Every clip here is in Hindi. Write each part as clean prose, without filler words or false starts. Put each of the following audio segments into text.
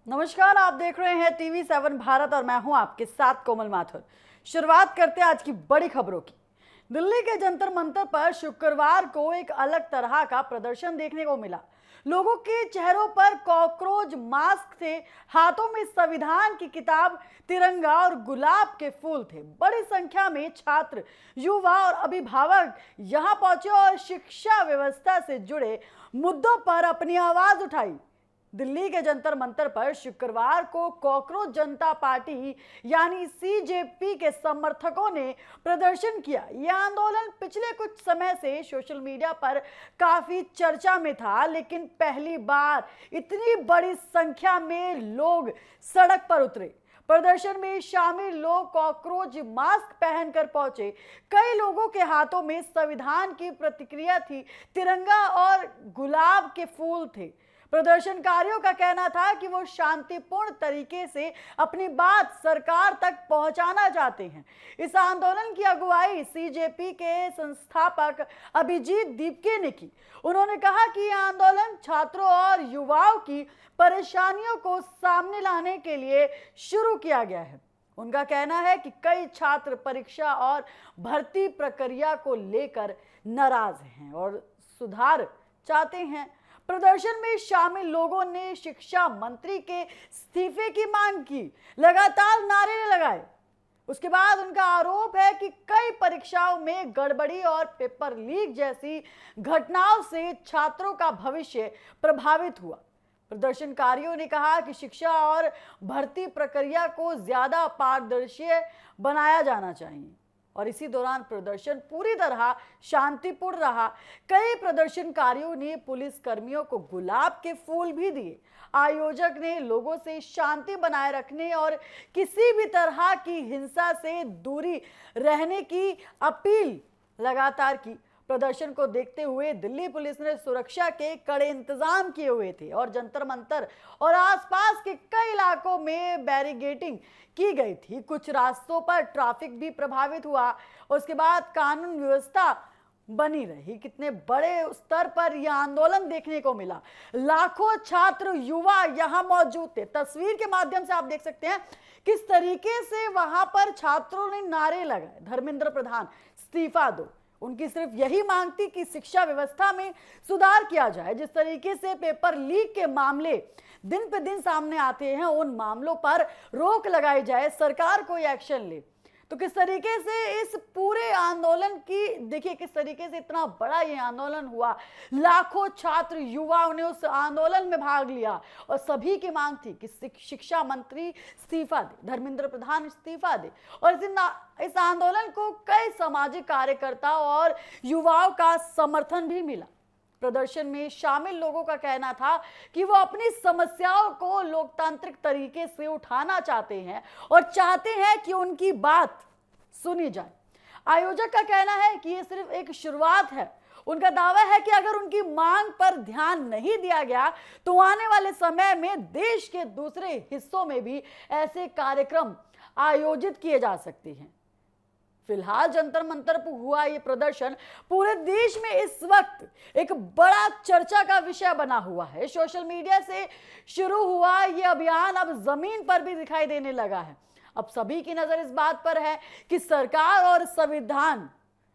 नमस्कार, आप देख रहे हैं TV7 भारत और मैं हूं आपके साथ कोमल माथुर। शुरुआत करते हैं आज की बड़ी खबरों की। दिल्ली के जंतर मंतर पर शुक्रवार को एक अलग तरह का प्रदर्शन देखने को मिला। लोगों के चेहरों पर कॉकरोच मास्क थे, हाथों में संविधान की किताब, तिरंगा और गुलाब के फूल थे। बड़ी संख्या में छात्र, युवा और अभिभावक यहां पहुंचे और शिक्षा व्यवस्था से जुड़े मुद्दों पर अपनी आवाज उठाई। दिल्ली के जंतर मंतर पर शुक्रवार को कॉकरोच जनता पार्टी यानी सीजेपी के समर्थकों ने प्रदर्शन किया। यह आंदोलन पिछले कुछ समय से सोशल मीडिया पर काफी चर्चा में था, लेकिन पहली बार इतनी बड़ी संख्या में लोग सड़क पर उतरे। प्रदर्शन में शामिल लोग कॉकरोच मास्क पहनकर पहुंचे। कई लोगों के हाथों में संविधान की प्रतिक्रिया थी, तिरंगा और गुलाब के फूल थे। प्रदर्शनकारियों का कहना था कि वो शांतिपूर्ण तरीके से अपनी बात सरकार तक पहुंचाना चाहते हैं। इस आंदोलन की अगुवाई सीजेपी के संस्थापक अभिजीत दीपके ने की। उन्होंने कहा कि यह आंदोलन छात्रों और युवाओं की परेशानियों को सामने लाने के लिए शुरू किया गया है। उनका कहना है कि कई छात्र परीक्षा और भर्ती प्रक्रिया को लेकर नाराज हैं और सुधार चाहते हैं। प्रदर्शन में शामिल लोगों ने शिक्षा मंत्री के इस्तीफे की मांग की, लगातार नारे लगाए। उसके बाद उनका आरोप है कि कई परीक्षाओं में गड़बड़ी और पेपर लीक जैसी घटनाओं से छात्रों का भविष्य प्रभावित हुआ। प्रदर्शनकारियों ने कहा कि शिक्षा और भर्ती प्रक्रिया को ज्यादा पारदर्शी बनाया जाना चाहिए और इसी दौरान प्रदर्शन पूरी तरह शांतिपूर्ण रहा। कई प्रदर्शनकारियों ने पुलिस कर्मियों को गुलाब के फूल भी दिए। आयोजक ने लोगों से शांति बनाए रखने और किसी भी तरह की हिंसा से दूरी रहने की अपील लगातार की। प्रदर्शन को देखते हुए दिल्ली पुलिस ने सुरक्षा के कड़े इंतजाम किए हुए थे और जंतर मंतर और आसपास के कई इलाकों में बैरिकेडिंग की गई थी। कुछ रास्तों पर ट्रैफिक भी प्रभावित हुआ। उसके बाद कानून व्यवस्था बनी रही। कितने बड़े स्तर पर यह आंदोलन देखने को मिला। लाखों छात्र, युवा यहां मौजूद थे। तस्वीर के माध्यम से आप देख सकते हैं किस तरीके से वहां पर छात्रों ने नारे लगाए, धर्मेंद्र प्रधान इस्तीफा दो। उनकी सिर्फ यही मांग थी कि शिक्षा व्यवस्था में सुधार किया जाए। जिस तरीके से पेपर लीक के मामले दिन पे दिन सामने आते हैं, उन मामलों पर रोक लगाई जाए, सरकार कोई एक्शन ले। तो किस तरीके से इस पूरे आंदोलन की देखिए, किस तरीके से इतना बड़ा ये आंदोलन हुआ। लाखों छात्र, युवाओं ने उस आंदोलन में भाग लिया और सभी की मांग थी कि शिक्षा मंत्री इस्तीफा दे, धर्मेंद्र प्रधान इस्तीफा दे। और इस आंदोलन को कई सामाजिक कार्यकर्ताओं और युवाओं का समर्थन भी मिला। प्रदर्शन में शामिल लोगों का कहना था कि वो अपनी समस्याओं को लोकतांत्रिक तरीके से उठाना चाहते हैं और चाहते हैं कि उनकी बात सुनी जाए। आयोजक का कहना है कि ये सिर्फ एक शुरुआत है। उनका दावा है कि अगर उनकी मांग पर ध्यान नहीं दिया गया तो आने वाले समय में देश के दूसरे हिस्सों में भी ऐसे कार्यक्रम आयोजित किए जा सकते हैं। फिलहाल जंतर मंतर पर हुआ ये प्रदर्शन पूरे देश में इस वक्त एक बड़ा चर्चा का विषय बना हुआ है। सोशल मीडिया से शुरू हुआ ये अभियान अब जमीन पर भी दिखाई देने लगा है। अब सभी की नजर इस बात पर है कि सरकार और संविधान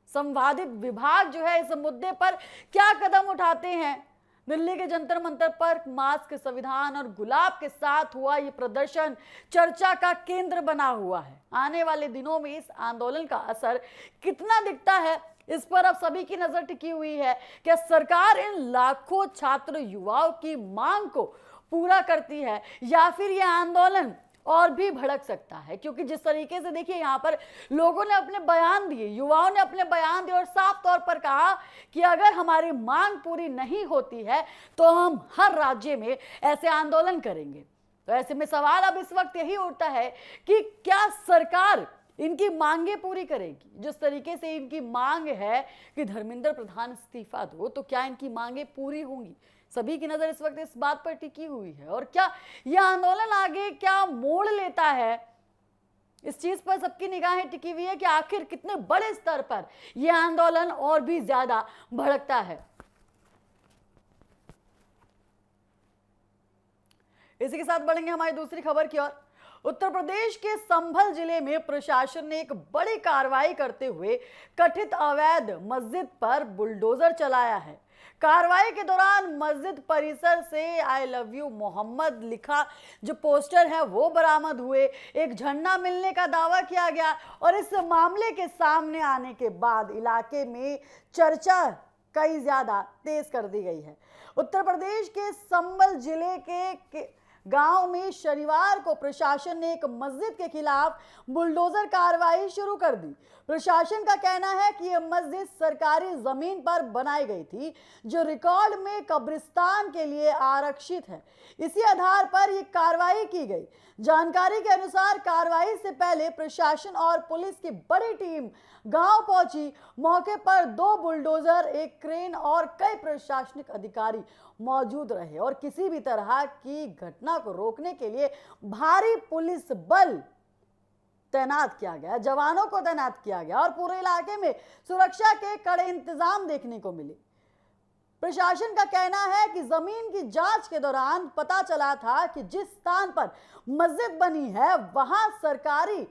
संवादित विभाग जो है इस मुद्दे पर क्या कदम उठाते हैं। दिल्ली के जंतर मंतर पर मास्क, संविधान और गुलाब के साथ हुआ ये प्रदर्शन चर्चा का केंद्र बना हुआ है। आने वाले दिनों में इस आंदोलन का असर कितना दिखता है, इस पर अब सभी की नजर टिकी हुई है। क्या सरकार इन लाखों छात्र, युवाओं की मांग को पूरा करती है या फिर यह आंदोलन और भी भड़क सकता है। क्योंकि जिस तरीके से देखिए यहाँ पर लोगों ने अपने बयान दिए, युवाओं ने अपने बयान दिए और साफ तौर पर कहा कि अगर हमारी मांग पूरी नहीं होती है तो हम हर राज्य में ऐसे आंदोलन करेंगे। तो ऐसे में सवाल अब इस वक्त यही उठता है कि क्या सरकार इनकी मांगे पूरी करेगी। जिस तरीके से इनकी मांग है कि धर्मेंद्र प्रधान इस्तीफा दो, तो क्या इनकी मांगे पूरी होंगी। सभी की नजर इस वक्त इस बात पर टिकी हुई है और क्या यह आंदोलन आगे क्या मोड़ लेता है, इस चीज पर सबकी निगाहें टिकी हुई है कि आखिर कितने बड़े स्तर पर यह आंदोलन और भी ज्यादा भड़कता है। इसी के साथ बढ़ेंगे हमारी दूसरी खबर की ओर। उत्तर प्रदेश के संभल जिले में प्रशासन ने एक बड़ी कार्रवाई करते हुए कथित अवैध मस्जिद पर बुलडोजर चलाया है। कार्रवाई के दौरान मस्जिद परिसर से आई लव यू मोहम्मद लिखा जो पोस्टर है वो बरामद हुए। एक झंडा मिलने का दावा किया गया और इस मामले के सामने आने के बाद इलाके में चर्चा कई ज्यादा तेज कर दी गई है। उत्तर प्रदेश के संभल जिले के गांव में शनिवार को प्रशासन ने एक मस्जिद के खिलाफ बुलडोजर कार्रवाई शुरू कर दी। प्रशासन का कहना है कि यह मस्जिद सरकारी जमीन पर बनाई गई थी जो रिकॉर्ड में कब्रिस्तान के लिए आरक्षित है। इसी आधार पर यह कार्रवाई की गई। जानकारी के अनुसार कार्रवाई से पहले प्रशासन और पुलिस की बड़ी टीम गांव पहुंची। मौके पर 2 बुलडोजर, एक क्रेन और कई प्रशासनिक अधिकारी मौजूद रहे और किसी भी तरह की घटना को रोकने के लिए भारी पुलिस बल तैनात किया गया, जवानों को तैनात किया गया और पूरे इलाके में सुरक्षा के कड़े इंतजाम देखने को मिले। प्रशासन का कहना है कि जमीन की जांच के दौरान पता चला था कि जिस स्थान पर मस्जिद बनी है वहां सरकारी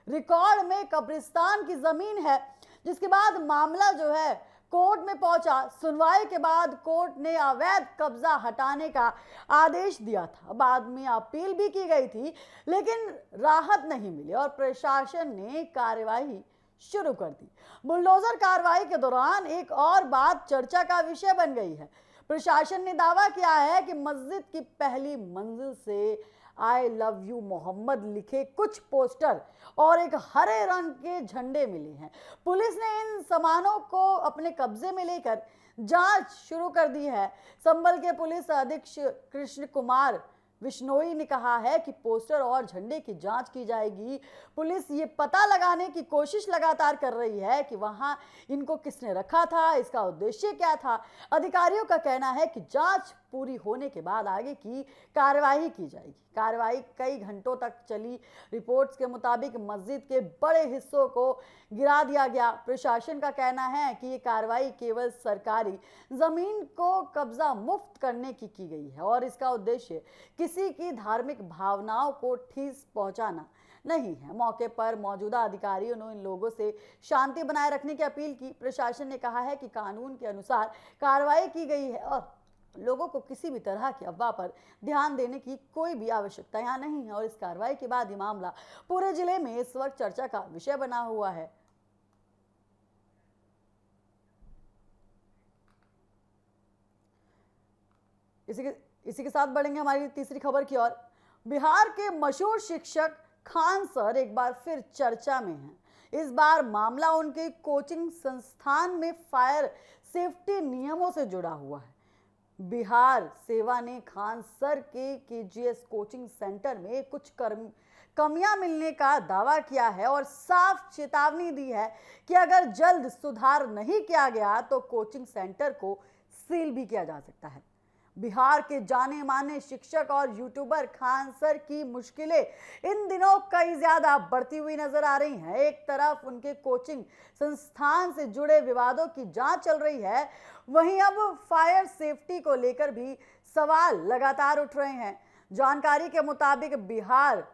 रिकॉर्ड में कब्रिस्तान की जमीन है, जिसके बाद मामला जो है कोर्ट में पहुंचा। सुनवाई के बाद कोर्ट ने अवैध कब्जा हटाने का आदेश दिया था। बाद में अपील भी की गई थी लेकिन राहत नहीं मिली और प्रशासन ने कार्यवाही शुरू कर दी। बुलडोजर कार्रवाई के दौरान एक और बात चर्चा का विषय बन गई है। प्रशासन ने दावा किया है कि मस्जिद की पहली मंजिल से आई लव यू मोहम्मद लिखे कुछ पोस्टर और एक हरे रंग के झंडे मिले हैं। पुलिस ने इन सामानों को अपने कब्जे में लेकर जांच शुरू कर दी है। संभल के पुलिस अधीक्षक कृष्ण कुमार विश्नोई ने कहा है कि पोस्टर और झंडे की जांच की जाएगी। पुलिस ये पता लगाने की कोशिश लगातार कर रही है कि वहां इनको किसने रखा था, इसका उद्देश्य क्या था। अधिकारियों का कहना है कि जांच पूरी होने के बाद आगे की कार्यवाही की जाएगी। कार्रवाई कई घंटों तक चली। रिपोर्ट्स के मुताबिक मस्जिद के बड़े हिस्सों को गिरा दिया गया। प्रशासन का कहना है कि ये कार्रवाई केवल सरकारी जमीन को कब्जा मुक्त करने की गई है और इसका उद्देश्य किसी की धार्मिक भावनाओं को ठेस पहुंचाना नहीं है। मौके पर मौजूदा अधिकारियों ने इन लोगों से शांति बनाए रखने की अपील की। प्रशासन ने कहा है कि कानून के अनुसार कार्रवाई की गई है और लोगों को किसी भी तरह की अफवाह पर ध्यान देने की कोई भी आवश्यकता यहाँ नहीं है और इस कार्रवाई के बाद ये मामला पूरे जिले में इस वक्त चर्चा का विषय बना हुआ है। इसी के साथ बढ़ेंगे हमारी तीसरी खबर की ओर। बिहार के मशहूर शिक्षक खान सर एक बार फिर चर्चा में हैं। इस बार मामला उनके कोचिंग संस्थान में फायर सेफ्टी नियमों से जुड़ा हुआ है। बिहार सेवा ने खान सर के केजीएस कोचिंग सेंटर में कुछ कमियां मिलने का दावा किया है और साफ चेतावनी दी है कि अगर जल्द सुधार नहीं किया गया तो कोचिंग सेंटर को सील भी किया जा सकता है। बिहार के जाने माने शिक्षक और यूट्यूबर खान सर की मुश्किलें इन दिनों कई ज्यादा बढ़ती हुई नजर आ रही हैं। एक तरफ उनके कोचिंग संस्थान से जुड़े विवादों की जांच चल रही है, वहीं अब फायर सेफ्टी को लेकर भी सवाल लगातार उठ रहे हैं। जानकारी के मुताबिक बिहार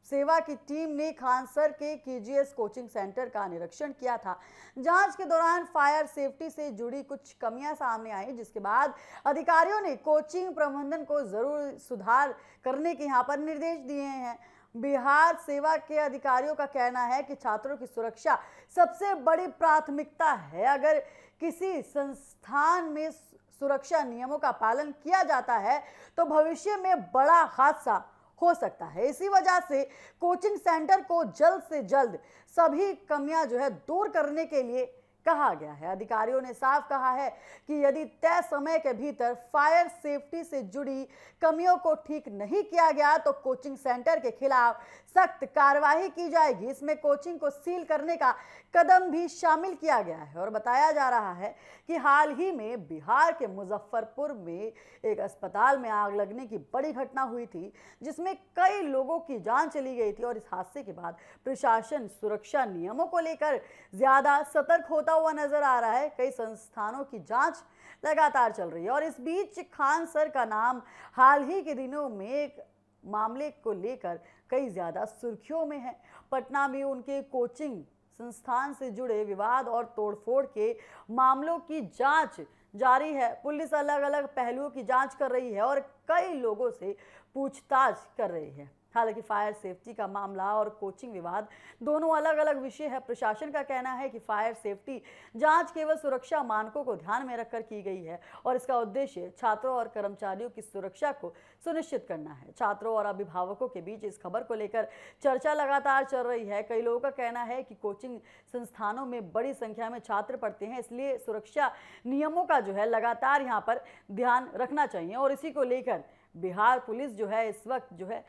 सेवा की टीम ने खान सर के केजीएस कोचिंग सेंटर का निरीक्षण किया था। जांच के दौरान फायर सेफ्टी से जुड़ी कुछ कमियां सामने आई, जिसके बाद अधिकारियों ने कोचिंग प्रबंधन को जरूर सुधार करने के यहां पर निर्देश दिए हैं। बिहार सेवा के अधिकारियों का कहना है कि छात्रों की सुरक्षा सबसे बड़ी प्राथमिकता है। अगर किसी संस्थान में सुरक्षा नियमों का पालन किया जाता है तो भविष्य में बड़ा हादसा हो सकता है। इसी वजह से कोचिंग सेंटर को जल्द से जल्द सभी कमियां जो है दूर करने के लिए कहा गया है। अधिकारियों ने साफ कहा है कि यदि तय समय के भीतर फायर सेफ्टी से जुड़ी कमियों को ठीक नहीं किया गया तो कोचिंग सेंटर के खिलाफ सख्त कार्रवाई की जाएगी। इसमें कोचिंग को सील करने का कदम भी शामिल किया गया है और बताया जा रहा है कि हाल ही में बिहार के मुजफ्फरपुर में एक अस्पताल में आग लगने की बड़ी घटना हुई थी, जिसमें कई लोगों की जान चली गई थी और इस हादसे के बाद प्रशासन सुरक्षा नियमों को लेकर ज्यादा सतर्क होता बढ़ता हुआ नजर आ रहा है। कई संस्थानों की जांच लगातार चल रही है और इस बीच खान सर का नाम हाल ही के दिनों में एक मामले को लेकर कई ज्यादा सुर्खियों में है। पटना में उनके कोचिंग संस्थान से जुड़े विवाद और तोड़फोड़ के मामलों की जांच जारी है। पुलिस अलग अलग पहलुओं की जांच कर रही है और कई लोगों से पूछताछ कर रही है। हालांकि फायर सेफ्टी का मामला और कोचिंग विवाद दोनों अलग अलग विषय है। प्रशासन का कहना है कि फायर सेफ्टी जांच केवल सुरक्षा मानकों को ध्यान में रखकर की गई है और इसका उद्देश्य छात्रों और कर्मचारियों की सुरक्षा को सुनिश्चित करना है। छात्रों और अभिभावकों के बीच इस खबर को लेकर चर्चा लगातार चल रही है। कई लोगों का कहना है कि कोचिंग संस्थानों में बड़ी संख्या में छात्र पढ़ते हैं, इसलिए सुरक्षा नियमों का जो है लगातार यहाँ पर ध्यान रखना चाहिए और इसी को लेकर बिहार पुलिस जो है इस वक्त जो है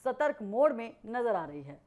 सतर्क मोड में नजर आ रही है।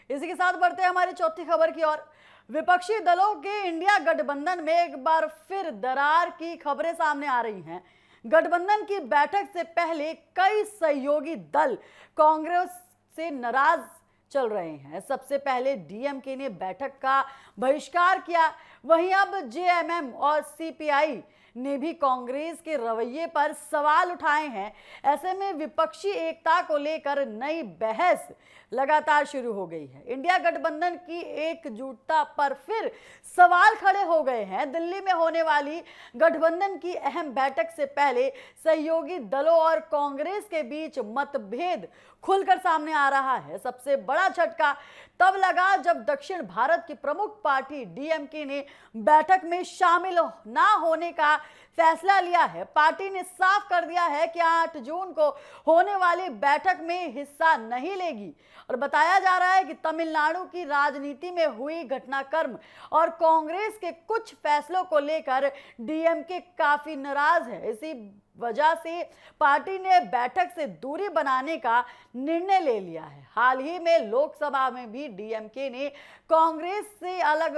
इसी के साथ बढ़ते हैं हमारी चौथी खबर की ओर। विपक्षी दलों के इंडिया गठबंधन में एक बार फिर दरार की खबरें सामने आ रही हैं। गठबंधन की बैठक से पहले कई सहयोगी दल कांग्रेस से नाराज चल रहे हैं। सबसे पहले डीएमके ने बैठक का बहिष्कार किया, वहीं अब जेएमएम और सीपीआई ने भी कांग्रेस के रवैये पर सवाल उठाए हैं। ऐसे में विपक्षी एकता को लेकर नई बहस लगातार शुरू हो गई है। इंडिया गठबंधन की एकजुटता पर फिर सवाल खड़े हो गए हैं। दिल्ली में होने वाली गठबंधन की अहम बैठक से पहले सहयोगी दलों और कांग्रेस के बीच मतभेद खुलकर सामने आ रहा है। सबसे बड़ा झटका तब लगा जब दक्षिण भारत की प्रमुख पार्टी डीएमके ने बैठक में शामिल ना होने का फैसला लिया है। पार्टी ने साफ कर दिया है कि 8 जून को होने वाली बैठक में हिस्सा नहीं लेगी और बताया जा रहा है कि तमिलनाडु की राजनीति में हुई घटनाक्रम और कांग्रेस के कुछ फैसलों को लेकर डीएमके काफी नाराज है। इसी वजह से पार्टी ने बैठक से दूरी बनाने का निर्णय ले लिया है। हाल ही में लोकसभा में भी डीएमके ने कांग्रेस से अलग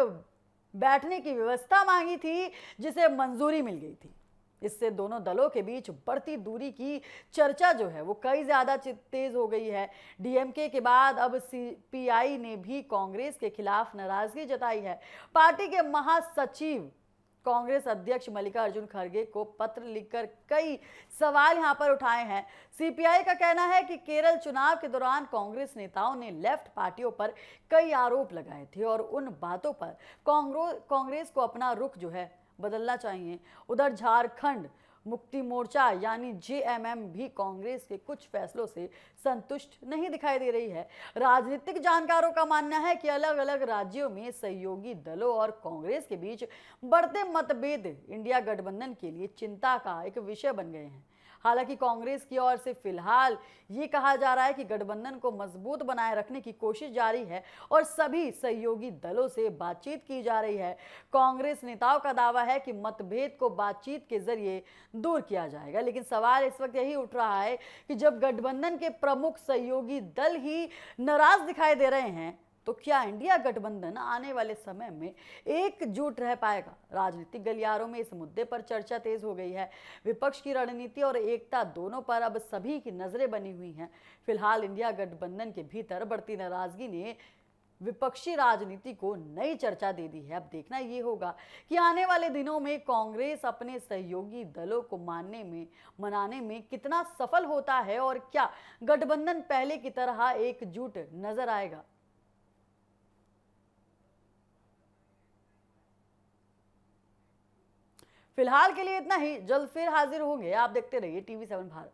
बैठने की व्यवस्था मांगी थी, जिसे मंजूरी मिल गई थी। इससे दोनों दलों के बीच बढ़ती दूरी की चर्चा जो है वो कई ज्यादा तेज हो गई है। डीएमके के बाद अब सीपीआई ने भी कांग्रेस के खिलाफ नाराजगी जताई है। पार्टी के महासचिव कांग्रेस अध्यक्ष मल्लिकार्जुन खड़गे को पत्र लिखकर कई सवाल यहां पर उठाए हैं। सीपीआई का कहना है कि केरल चुनाव के दौरान कांग्रेस नेताओं ने लेफ्ट पार्टियों पर कई आरोप लगाए थे और उन बातों पर कांग्रेस को अपना रुख जो है बदलना चाहिए। उधर झारखंड मुक्ति मोर्चा यानी जेएमएम भी कांग्रेस के कुछ फैसलों से संतुष्ट नहीं दिखाई दे रही है। राजनीतिक जानकारों का मानना है कि अलग अलग राज्यों में सहयोगी दलों और कांग्रेस के बीच बढ़ते मतभेद इंडिया गठबंधन के लिए चिंता का एक विषय बन गए हैं। हालांकि कांग्रेस की ओर से फिलहाल ये कहा जा रहा है कि गठबंधन को मजबूत बनाए रखने की कोशिश जारी है और सभी सहयोगी दलों से बातचीत की जा रही है। कांग्रेस नेताओं का दावा है कि मतभेद को बातचीत के जरिए दूर किया जाएगा, लेकिन सवाल इस वक्त यही उठ रहा है कि जब गठबंधन के प्रमुख सहयोगी दल ही नाराज दिखाई दे रहे हैं तो क्या इंडिया गठबंधन आने वाले समय में एकजुट रह पाएगा? राजनीतिक गलियारों में इस मुद्दे पर चर्चा तेज हो गई है। विपक्ष की रणनीति और एकता दोनों पर अब सभी की नजरें बनी हुई हैं। फिलहाल इंडिया गठबंधन के भीतर बढ़ती नाराजगी ने विपक्षी राजनीति को नई चर्चा दे दी है। अब देखना ये होगा कि आने वाले दिनों में कांग्रेस अपने सहयोगी दलों को मनाने में कितना सफल होता है और क्या गठबंधन पहले की तरह एकजुट नजर आएगा। फिलहाल के लिए इतना ही। जल्द फिर हाजिर होंगे। आप देखते रहिए टीवी 7 भारत।